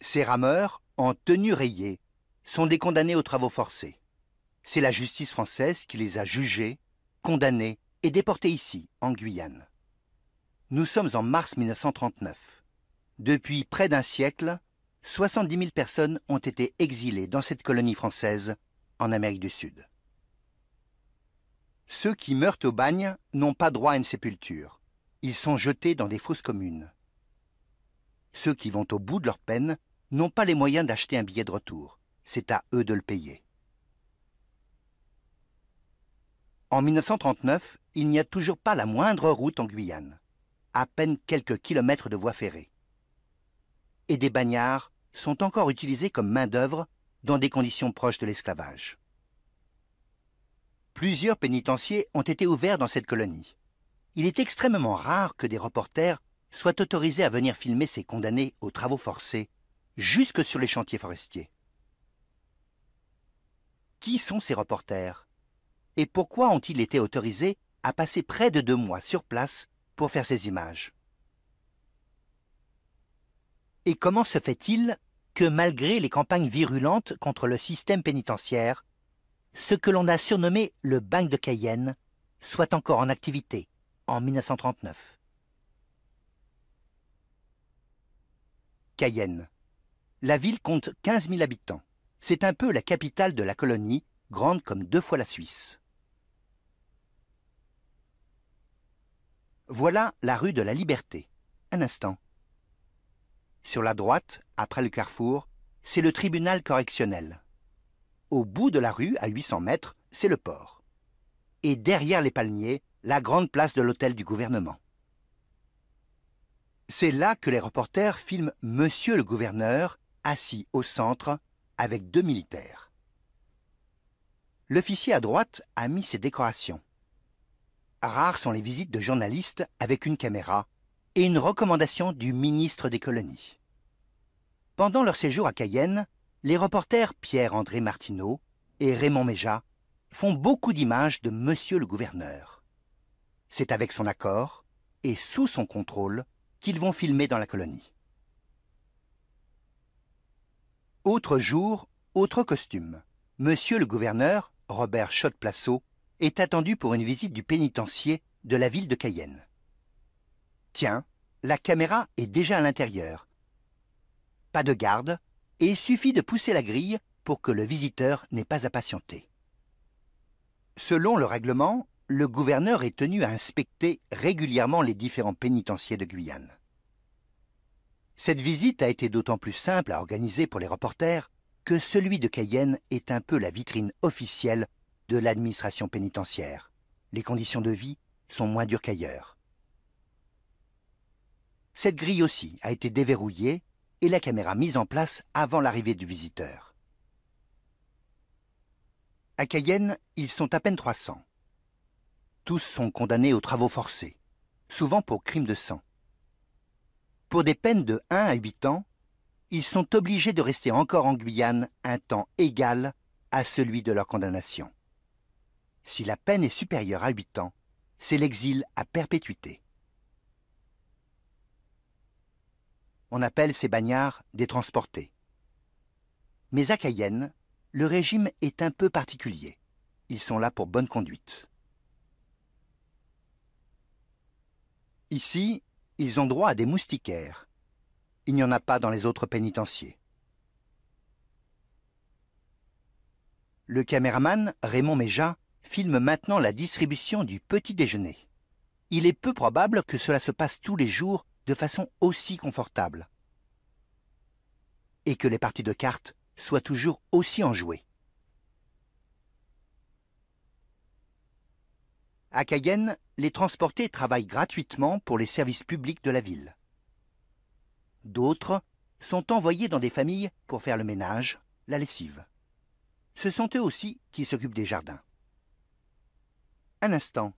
Ces rameurs, en tenue rayée, sont des condamnés aux travaux forcés. C'est la justice française qui les a jugés, condamnés et déportés ici, en Guyane. Nous sommes en mars 1939. Depuis près d'un siècle, 70 000 personnes ont été exilées dans cette colonie française en Amérique du Sud. Ceux qui meurent au bagne n'ont pas droit à une sépulture. Ils sont jetés dans des fosses communes. Ceux qui vont au bout de leur peine n'ont pas les moyens d'acheter un billet de retour. C'est à eux de le payer. En 1939, il n'y a toujours pas la moindre route en Guyane. À peine quelques kilomètres de voies ferrées. Et des bagnards sont encore utilisés comme main-d'œuvre dans des conditions proches de l'esclavage. Plusieurs pénitenciers ont été ouverts dans cette colonie. Il est extrêmement rare que des reporters soient autorisés à venir filmer ces condamnés aux travaux forcés, jusque sur les chantiers forestiers. Qui sont ces reporters? Et pourquoi ont-ils été autorisés à passer près de 2 mois sur place pour faire ces images? Et comment se fait-il que malgré les campagnes virulentes contre le système pénitentiaire, ce que l'on a surnommé le bagne de Cayenne soit encore en activité en 1939? Cayenne. La ville compte 15 000 habitants. C'est un peu la capitale de la colonie, grande comme 2 fois la Suisse. Voilà la rue de la Liberté. Un instant. Sur la droite, après le carrefour, c'est le tribunal correctionnel. Au bout de la rue, à 800 mètres, c'est le port. Et derrière les palmiers, la grande place de l'hôtel du gouvernement. C'est là que les reporters filment Monsieur le gouverneur, assis au centre, avec 2 militaires. L'officier à droite a mis ses décorations. Rares sont les visites de journalistes avec une caméra et une recommandation du ministre des colonies. Pendant leur séjour à Cayenne, les reporters Pierre-André Martineau et Raymond Méjat font beaucoup d'images de Monsieur le gouverneur. C'est avec son accord et sous son contrôle qu'ils vont filmer dans la colonie. Autre jour, autre costume. Monsieur le gouverneur, Robert Schott-Plassot, est attendu pour une visite du pénitencier de la ville de Cayenne. Tiens, la caméra est déjà à l'intérieur. Pas de garde, et il suffit de pousser la grille pour que le visiteur n'ait pas à patienter. Selon le règlement, le gouverneur est tenu à inspecter régulièrement les différents pénitenciers de Guyane. Cette visite a été d'autant plus simple à organiser pour les reporters que celui de Cayenne est un peu la vitrine officielle de l'administration pénitentiaire. Les conditions de vie sont moins dures qu'ailleurs. Cette grille aussi a été déverrouillée et la caméra mise en place avant l'arrivée du visiteur. À Cayenne, ils sont à peine 300. Tous sont condamnés aux travaux forcés, souvent pour crimes de sang. Pour des peines de 1 à 8 ans, ils sont obligés de rester encore en Guyane un temps égal à celui de leur condamnation. Si la peine est supérieure à 8 ans, c'est l'exil à perpétuité. On appelle ces bagnards des transportés. Mais à Cayenne, le régime est un peu particulier. Ils sont là pour bonne conduite. Ici, ils ont droit à des moustiquaires. Il n'y en a pas dans les autres pénitenciers. Le caméraman, Raymond Méjat, filme maintenant la distribution du petit déjeuner. Il est peu probable que cela se passe tous les jours de façon aussi confortable. Et que les parties de cartes soient toujours aussi enjouées. À Cayenne, les transportés travaillent gratuitement pour les services publics de la ville. D'autres sont envoyés dans des familles pour faire le ménage, la lessive. Ce sont eux aussi qui s'occupent des jardins. Un instant,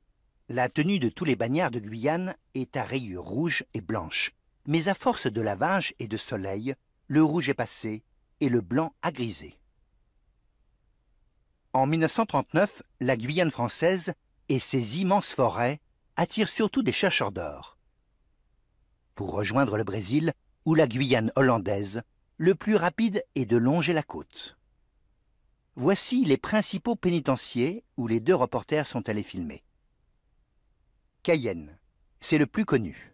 la tenue de tous les bagnards de Guyane est à rayures rouges et blanches, mais à force de lavage et de soleil, le rouge est passé et le blanc a grisé. En 1939, la Guyane française et ses immenses forêts attirent surtout des chercheurs d'or. Pour rejoindre le Brésil ou la Guyane hollandaise, Le plus rapide est de longer la côte. Voici les principaux pénitenciers où les deux reporters sont allés filmer. Cayenne, c'est le plus connu.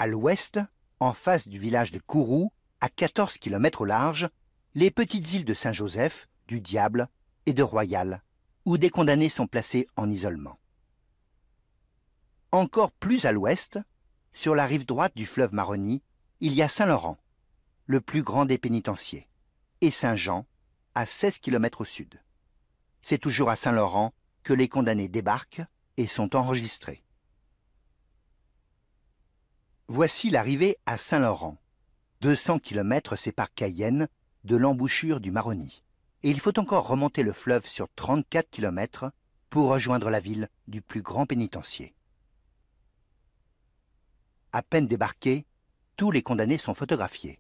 À l'ouest, en face du village de Kourou, à 14 km au large, les petites îles de Saint-Joseph, du Diable et de Royal, où des condamnés sont placés en isolement. Encore plus à l'ouest, sur la rive droite du fleuve Maroni, il y a Saint-Laurent, le plus grand des pénitenciers, et Saint-Jean, à 16 km au sud. C'est toujours à Saint-Laurent que les condamnés débarquent et sont enregistrés. Voici l'arrivée à Saint-Laurent. 200 km séparent Cayenne de l'embouchure du Maroni. Et il faut encore remonter le fleuve sur 34 km pour rejoindre la ville du plus grand pénitencier. À peine débarqués, tous les condamnés sont photographiés.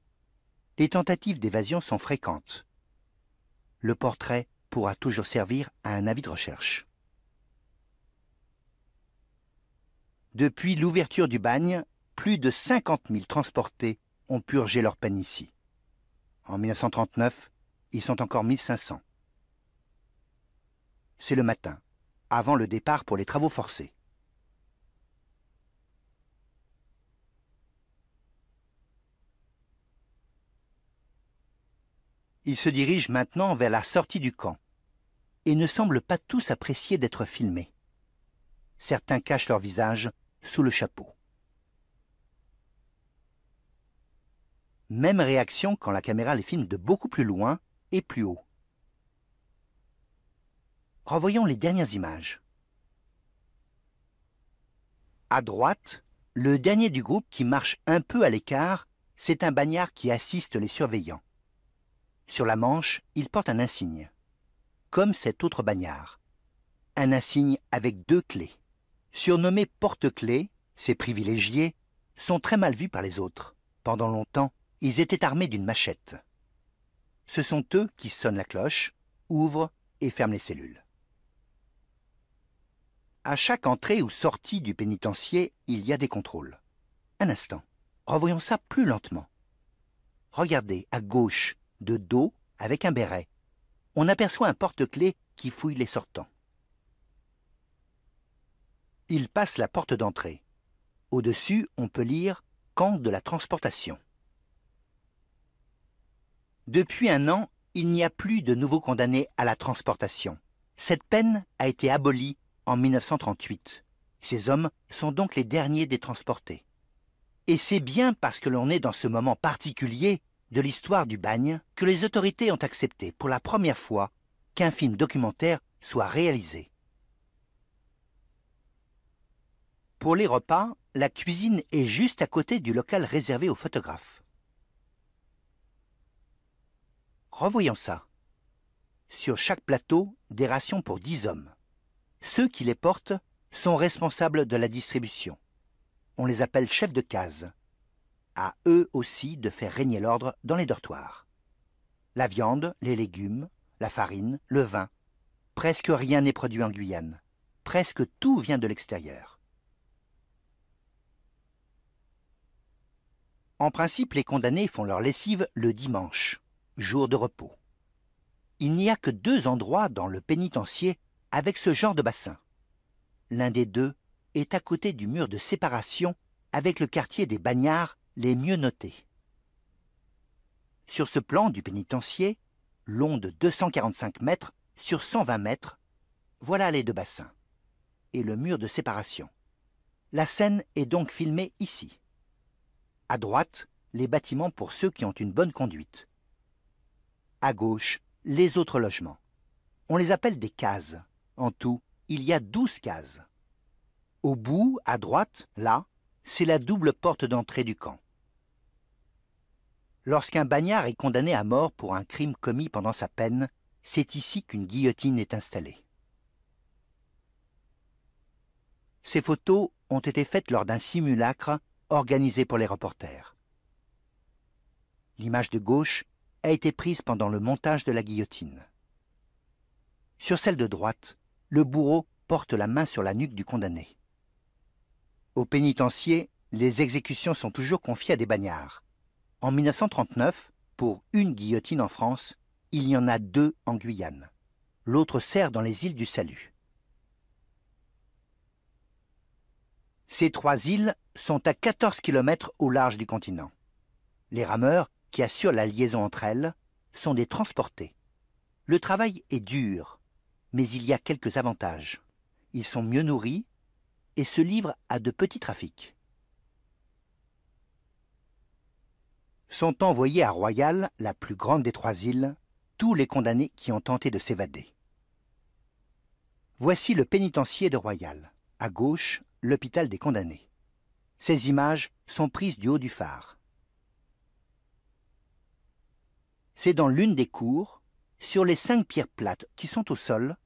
Les tentatives d'évasion sont fréquentes. Le portrait pourra toujours servir à un avis de recherche. Depuis l'ouverture du bagne, plus de 50 000 transportés ont purgé leur peine ici. En 1939, ils sont encore 1500. C'est le matin, avant le départ pour les travaux forcés. Ils se dirigent maintenant vers la sortie du camp et ne semblent pas tous apprécier d'être filmés. Certains cachent leur visage sous le chapeau. Même réaction quand la caméra les filme de beaucoup plus loin et plus haut. Revoyons les dernières images. À droite, le dernier du groupe qui marche un peu à l'écart, c'est un bagnard qui assiste les surveillants. Sur la manche, il porte un insigne, comme cet autre bagnard. Un insigne avec 2 clés. Surnommés porte-clés, ces privilégiés sont très mal vus par les autres. Pendant longtemps, ils étaient armés d'une machette. Ce sont eux qui sonnent la cloche, ouvrent et ferment les cellules. À chaque entrée ou sortie du pénitencier, il y a des contrôles. Un instant, revoyons ça plus lentement. Regardez, à gauche, de dos, avec un béret. On aperçoit un porte-clés qui fouille les sortants. Il passe la porte d'entrée. Au-dessus, on peut lire « Camp de la transportation ». Depuis 1 an, il n'y a plus de nouveaux condamnés à la transportation. Cette peine a été abolie en 1938. Ces hommes sont donc les derniers des transportés. Et c'est bien parce que l'on est dans ce moment particulier de l'histoire du bagne que les autorités ont accepté pour la première fois qu'un film documentaire soit réalisé. Pour les repas, la cuisine est juste à côté du local réservé aux photographes. Revoyons ça. Sur chaque plateau, des rations pour 10 hommes. Ceux qui les portent sont responsables de la distribution. On les appelle chefs de case. À eux aussi de faire régner l'ordre dans les dortoirs. La viande, les légumes, la farine, le vin. Presque rien n'est produit en Guyane. Presque tout vient de l'extérieur. En principe, les condamnés font leur lessive le dimanche, jour de repos. Il n'y a que 2 endroits dans le pénitencier avec ce genre de bassin. L'un des 2 est à côté du mur de séparation avec le quartier des bagnards les mieux notés. Sur ce plan du pénitencier, long de 245 mètres sur 120 mètres, voilà les 2 bassins et le mur de séparation. La scène est donc filmée ici. À droite, les bâtiments pour ceux qui ont une bonne conduite. À gauche, les autres logements. On les appelle des cases. En tout, il y a 12 cases. Au bout, à droite, là, c'est la double porte d'entrée du camp. Lorsqu'un bagnard est condamné à mort pour un crime commis pendant sa peine, c'est ici qu'une guillotine est installée. Ces photos ont été faites lors d'un simulacre organisé pour les reporters. L'image de gauche a été prise pendant le montage de la guillotine. Sur celle de droite, le bourreau porte la main sur la nuque du condamné. Au pénitencier, les exécutions sont toujours confiées à des bagnards. En 1939, Pour une guillotine en France, il y en a 2 en Guyane. L'autre sert dans les îles du Salut. Ces 3 îles sont à 14 km au large du continent. Les rameurs, qui assurent la liaison entre elles, sont des transportés. Le travail est dur, mais il y a quelques avantages. Ils sont mieux nourris et se livrent à de petits trafics. Sont envoyés à Royal, la plus grande des 3 îles, tous les condamnés qui ont tenté de s'évader. Voici le pénitencier de Royal. À gauche, l'hôpital des condamnés. Ces images sont prises du haut du phare. C'est dans l'une des cours, sur les 5 pierres plates qui sont au sol,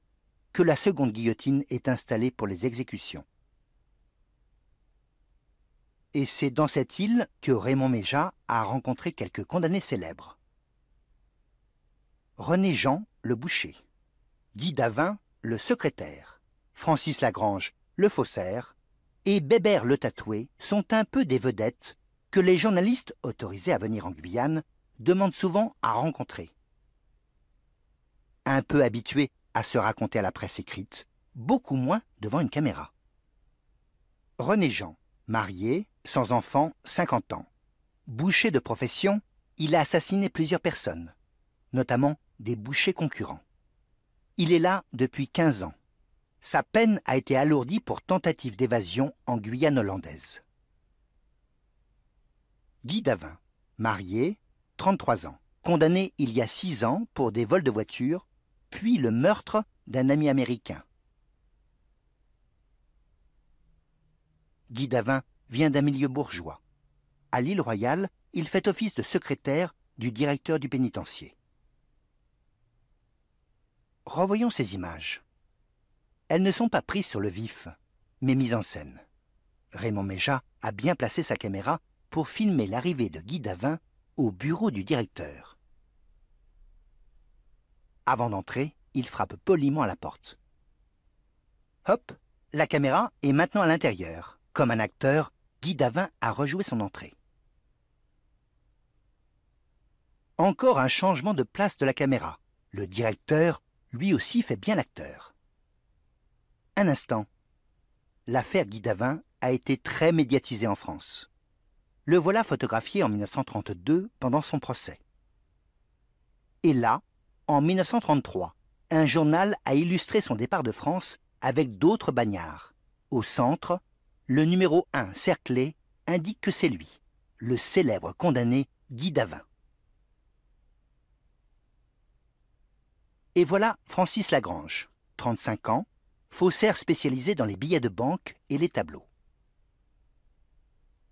que la seconde guillotine est installée pour les exécutions. Et c'est dans cette île que Raymond Méjat a rencontré quelques condamnés célèbres. René Jean, le boucher, Guy Davin, le secrétaire, Francis Lagrange, le faussaire, et Bébert le tatoué sont un peu des vedettes que les journalistes autorisés à venir en Guyane demandent souvent à rencontrer. Un peu habitués à se raconter à la presse écrite, beaucoup moins devant une caméra. René Jean, marié, sans enfant, 50 ans. Boucher de profession, il a assassiné plusieurs personnes, notamment des bouchers concurrents. Il est là depuis 15 ans. Sa peine a été alourdie pour tentative d'évasion en Guyane hollandaise. Guy Davin, marié, 33 ans, condamné il y a 6 ans pour des vols de voitures, puis le meurtre d'un ami américain. Guy Davin vient d'un milieu bourgeois. À l'île Royale, il fait office de secrétaire du directeur du pénitencier. Revoyons ces images. Elles ne sont pas prises sur le vif, mais mises en scène. Raymond Méjat a bien placé sa caméra pour filmer l'arrivée de Guy Davin au bureau du directeur. Avant d'entrer, il frappe poliment à la porte. Hop, la caméra est maintenant à l'intérieur. Comme un acteur, Guy Davin a rejoué son entrée. Encore un changement de place de la caméra. Le directeur, lui aussi, fait bien l'acteur. Un instant. L'affaire Guy Davin a été très médiatisée en France. Le voilà photographié en 1932 pendant son procès. Et là, en 1933, un journal a illustré son départ de France avec d'autres bagnards. Au centre, le numéro 1 cerclé indique que c'est lui, le célèbre condamné Guy Davin. Et voilà Francis Lagrange, 35 ans, faussaire spécialisé dans les billets de banque et les tableaux.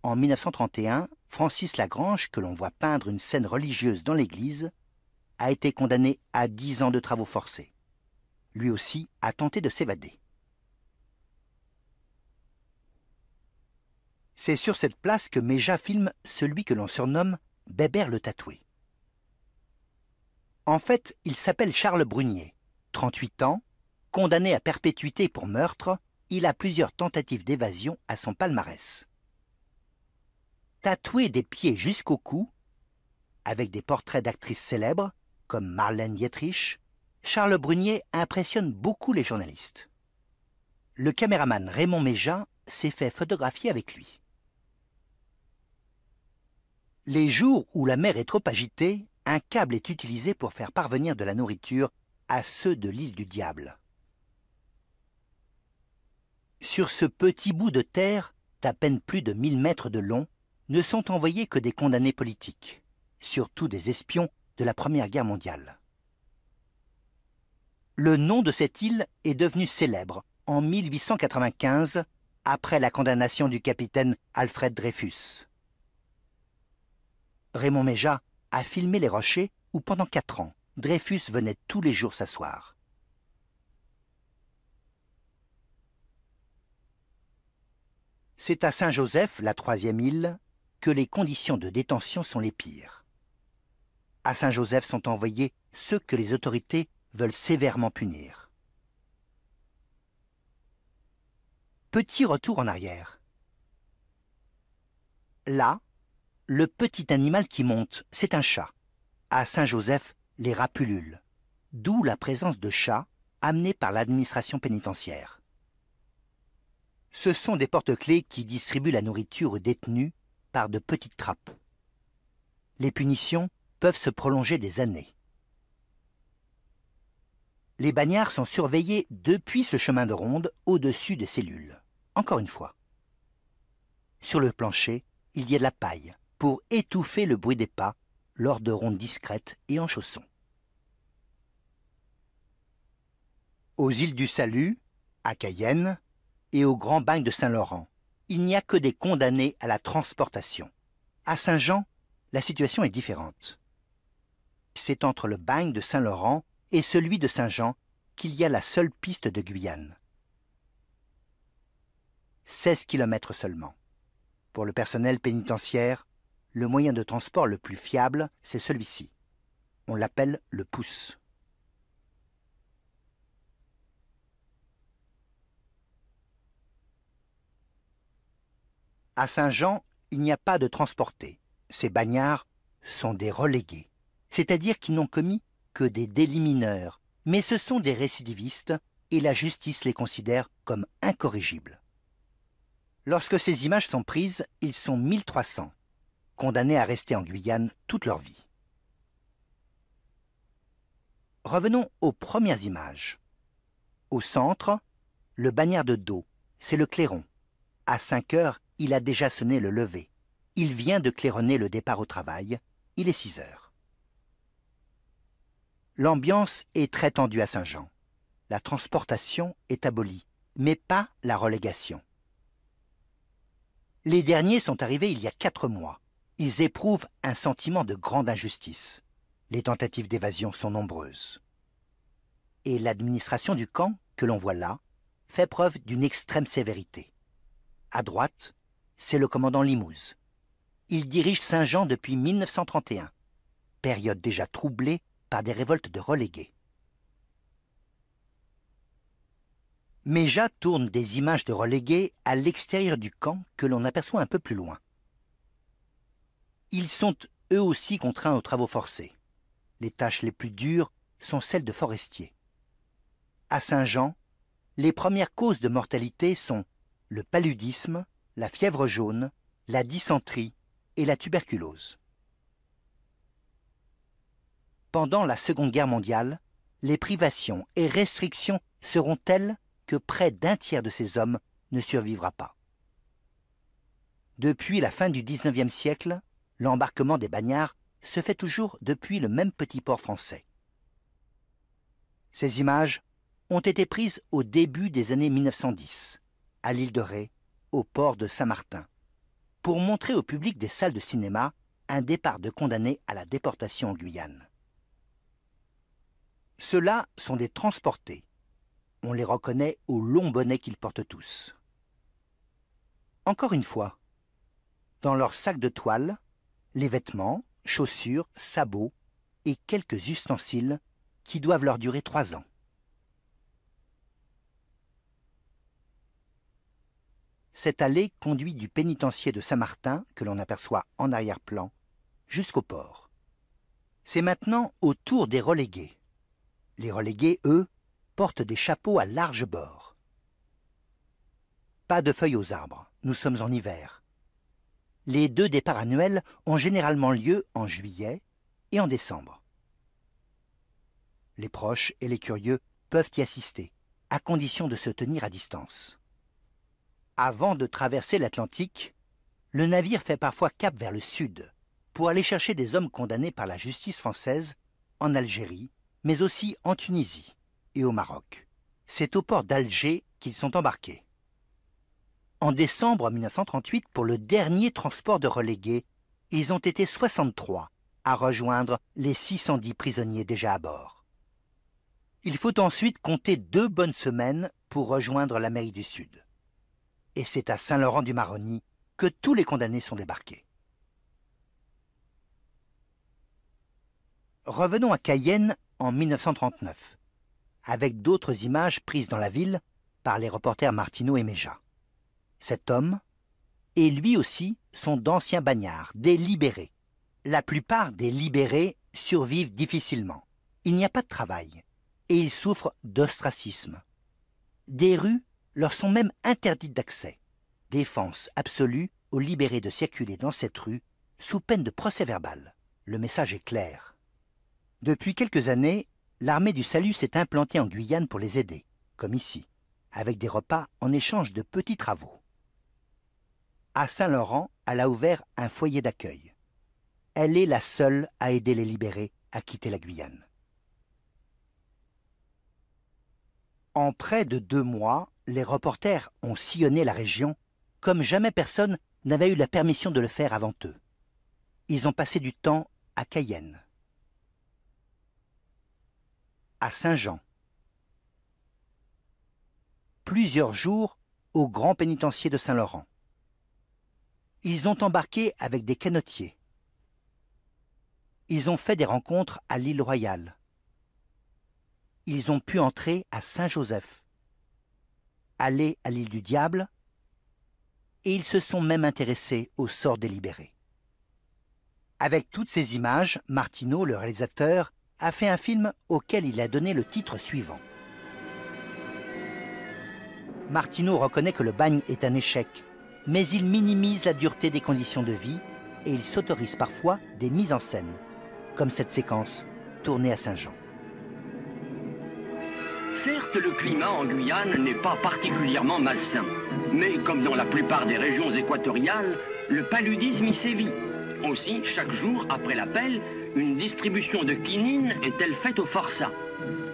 En 1931, Francis Lagrange, que l'on voit peindre une scène religieuse dans l'église, a été condamné à 10 ans de travaux forcés. Lui aussi a tenté de s'évader. C'est sur cette place que Méjat filme celui que l'on surnomme Bébert le tatoué. En fait, il s'appelle Charles Brunier, 38 ans, condamné à perpétuité pour meurtre, il a plusieurs tentatives d'évasion à son palmarès. Tatoué des pieds jusqu'au cou, avec des portraits d'actrices célèbres comme Marlène Dietrich, Charles Brunier impressionne beaucoup les journalistes. Le caméraman Raymond Méjat s'est fait photographier avec lui. Les jours où la mer est trop agitée, un câble est utilisé pour faire parvenir de la nourriture à ceux de l'île du Diable. Sur ce petit bout de terre, d'à peine plus de 1000 mètres de long, ne sont envoyés que des condamnés politiques, surtout des espions de la Première Guerre mondiale. Le nom de cette île est devenu célèbre en 1895, après la condamnation du capitaine Alfred Dreyfus. Raymond Méjat a filmé les rochers où pendant 4 ans, Dreyfus venait tous les jours s'asseoir. C'est à Saint-Joseph, la 3e île, que les conditions de détention sont les pires. À Saint-Joseph sont envoyés ceux que les autorités veulent sévèrement punir. Petit retour en arrière. Là, le petit animal qui monte, c'est un chat. À Saint-Joseph, les rats pullulent, d'où la présence de chats amenés par l'administration pénitentiaire. Ce sont des porte-clés qui distribuent la nourriture aux détenus par de petites trappes. Les punitions peuvent se prolonger des années. Les bagnards sont surveillés depuis ce chemin de ronde au-dessus des cellules. Encore une fois. Sur le plancher, il y a de la paille pour étouffer le bruit des pas lors de rondes discrètes et en chaussons. Aux îles du Salut, à Cayenne et au Grand Bagne de Saint-Laurent, il n'y a que des condamnés à la transportation. À Saint-Jean, la situation est différente. C'est entre le bagne de Saint-Laurent et celui de Saint-Jean qu'il y a la seule piste de Guyane. 16 km seulement. Pour le personnel pénitentiaire, le moyen de transport le plus fiable, c'est celui-ci. On l'appelle le pouce. À Saint-Jean, il n'y a pas de transportés. Ces bagnards sont des relégués, c'est-à-dire qu'ils n'ont commis que des délits mineurs, mais ce sont des récidivistes et la justice les considère comme incorrigibles. Lorsque ces images sont prises, ils sont 1300, condamnés à rester en Guyane toute leur vie. Revenons aux premières images. Au centre, le bagnard de dos, c'est le clairon. À 5 heures, il a déjà sonné le lever. Il vient de claironner le départ au travail. Il est 6 heures. L'ambiance est très tendue à Saint-Jean. La transportation est abolie, mais pas la relégation. Les derniers sont arrivés il y a 4 mois. Ils éprouvent un sentiment de grande injustice. Les tentatives d'évasion sont nombreuses. Et l'administration du camp, que l'on voit là, fait preuve d'une extrême sévérité. À droite, c'est le commandant Limouze. Il dirige Saint-Jean depuis 1931, période déjà troublée par des révoltes de relégués. Méja tourne des images de relégués à l'extérieur du camp que l'on aperçoit un peu plus loin. Ils sont eux aussi contraints aux travaux forcés. Les tâches les plus dures sont celles de forestiers. À Saint-Jean, les premières causes de mortalité sont le paludisme, la fièvre jaune, la dysenterie et la tuberculose. Pendant la Seconde Guerre mondiale, les privations et restrictions seront telles que près d'un tiers de ces hommes ne survivra pas. Depuis la fin du XIXe siècle, l'embarquement des bagnards se fait toujours depuis le même petit port français. Ces images ont été prises au début des années 1910, à l'île de Ré, au port de Saint-Martin, pour montrer au public des salles de cinéma un départ de condamnés à la déportation en Guyane. Ceux-là sont des transportés. On les reconnaît au long bonnet qu'ils portent tous. Encore une fois, dans leur sac de toile, les vêtements, chaussures, sabots et quelques ustensiles qui doivent leur durer 3 ans. Cette allée conduit du pénitencier de Saint-Martin, que l'on aperçoit en arrière-plan, jusqu'au port. C'est maintenant au tour des relégués. Les relégués, eux, portent des chapeaux à large bord. Pas de feuilles aux arbres, nous sommes en hiver. Les 2 départs annuels ont généralement lieu en juillet et en décembre. Les proches et les curieux peuvent y assister, à condition de se tenir à distance. Avant de traverser l'Atlantique, le navire fait parfois cap vers le sud pour aller chercher des hommes condamnés par la justice française en Algérie, mais aussi en Tunisie et au Maroc. C'est au port d'Alger qu'ils sont embarqués. En décembre 1938, pour le dernier transport de relégués, ils ont été 63 à rejoindre les 610 prisonniers déjà à bord. Il faut ensuite compter 2 bonnes semaines pour rejoindre l'Amérique du Sud. Et c'est à Saint-Laurent-du-Maroni que tous les condamnés sont débarqués. Revenons à Cayenne en 1939, avec d'autres images prises dans la ville par les reporters Martineau et Méja. Cet homme et lui aussi sont d'anciens bagnards, des libérés. La plupart des libérés survivent difficilement. Il n'y a pas de travail et ils souffrent d'ostracisme. Des rues leur sont même interdites d'accès. Défense absolue aux libérés de circuler dans cette rue sous peine de procès verbal. Le message est clair. Depuis quelques années, l'armée du salut s'est implantée en Guyane pour les aider, comme ici, avec des repas en échange de petits travaux. À Saint-Laurent, elle a ouvert un foyer d'accueil. Elle est la seule à aider les libérés à quitter la Guyane. En près de 2 mois, les reporters ont sillonné la région comme jamais personne n'avait eu la permission de le faire avant eux. Ils ont passé du temps à Cayenne, à Saint-Jean, plusieurs jours au grand pénitencier de Saint-Laurent. Ils ont embarqué avec des canotiers. Ils ont fait des rencontres à l'île Royale. Ils ont pu entrer à Saint-Joseph, aller à l'île du Diable, et ils se sont même intéressés au sort des libérés. Avec toutes ces images, Martineau, le réalisateur, a fait un film auquel il a donné le titre suivant. Martineau reconnaît que le bagne est un échec, mais il minimise la dureté des conditions de vie et il s'autorise parfois des mises en scène, comme cette séquence tournée à Saint-Jean. Certes, le climat en Guyane n'est pas particulièrement malsain, mais comme dans la plupart des régions équatoriales, le paludisme y sévit. Aussi, chaque jour après l'appel, une distribution de quinine est-elle faite aux forçats.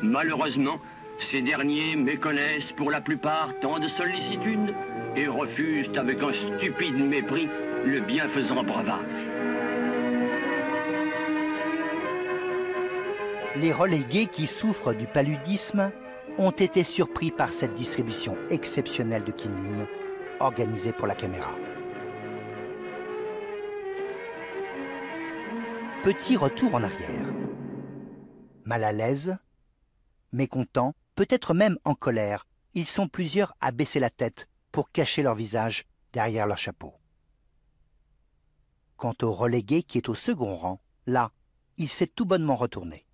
Malheureusement, ces derniers méconnaissent pour la plupart tant de sollicitude et refusent avec un stupide mépris le bienfaisant breuvage. Les relégués qui souffrent du paludisme ont été surpris par cette distribution exceptionnelle de quinine organisée pour la caméra. Petit retour en arrière. Mal à l'aise, mécontents, peut-être même en colère, ils sont plusieurs à baisser la tête pour cacher leur visage derrière leur chapeau. Quant au relégué qui est au second rang, là, il s'est tout bonnement retourné.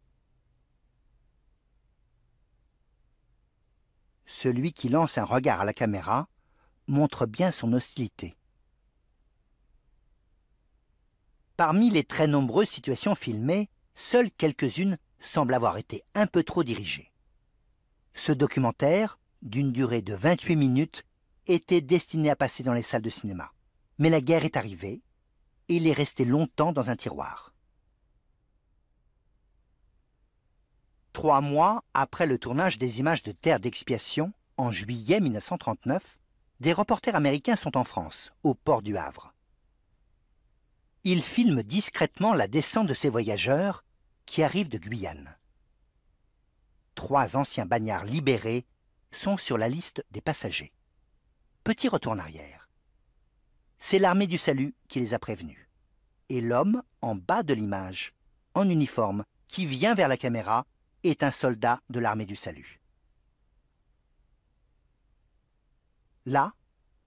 Celui qui lance un regard à la caméra montre bien son hostilité. Parmi les très nombreuses situations filmées, seules quelques-unes semblent avoir été un peu trop dirigées. Ce documentaire, d'une durée de 28 minutes, était destiné à passer dans les salles de cinéma. Mais la guerre est arrivée et il est resté longtemps dans un tiroir. 3 mois après le tournage des images de Terre d'expiation, en juillet 1939, des reporters américains sont en France, au port du Havre. Ils filment discrètement la descente de ces voyageurs qui arrivent de Guyane. 3 anciens bagnards libérés sont sur la liste des passagers. Petit retour en arrière. C'est l'armée du salut qui les a prévenus. Et l'homme, en bas de l'image, en uniforme, qui vient vers la caméra, est un soldat de l'armée du salut. Là,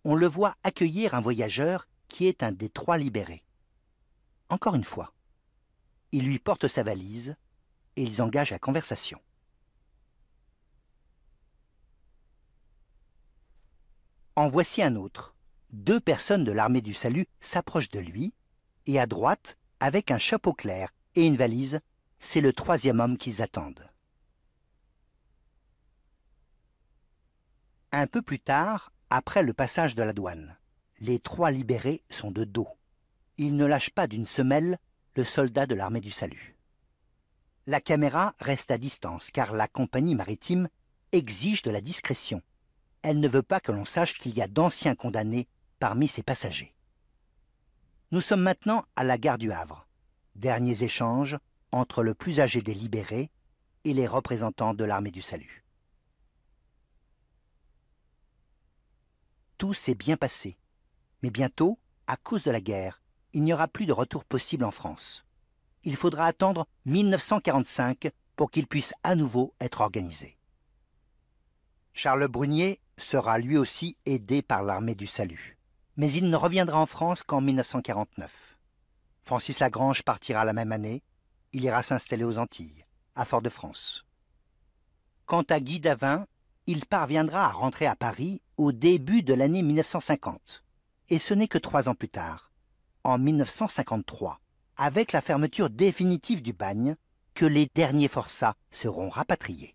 on le voit accueillir un voyageur qui est un des 3 libérés. Encore une fois, il lui porte sa valise et ils engagent la conversation. En voici un autre. 2 personnes de l'armée du salut s'approchent de lui et à droite, avec un chapeau clair et une valise, c'est le 3e homme qu'ils attendent. Un peu plus tard, après le passage de la douane, les 3 libérés sont de dos. Ils ne lâchent pas d'une semelle le soldat de l'armée du salut. La caméra reste à distance car la compagnie maritime exige de la discrétion. Elle ne veut pas que l'on sache qu'il y a d'anciens condamnés parmi ses passagers. Nous sommes maintenant à la gare du Havre. Derniers échanges entre le plus âgé des libérés et les représentants de l'armée du salut. Tout s'est bien passé, mais bientôt, à cause de la guerre, il n'y aura plus de retour possible en France. Il faudra attendre 1945 pour qu'il puisse à nouveau être organisé. Charles Brunier sera lui aussi aidé par l'armée du salut, mais il ne reviendra en France qu'en 1949. Francis Lagrange partira la même année il ira s'installer aux Antilles, à Fort-de-France. Quant à Guy Davin, il parviendra à rentrer à Paris au début de l'année 1950. Et ce n'est que 3 ans plus tard, en 1953, avec la fermeture définitive du bagne, que les derniers forçats seront rapatriés.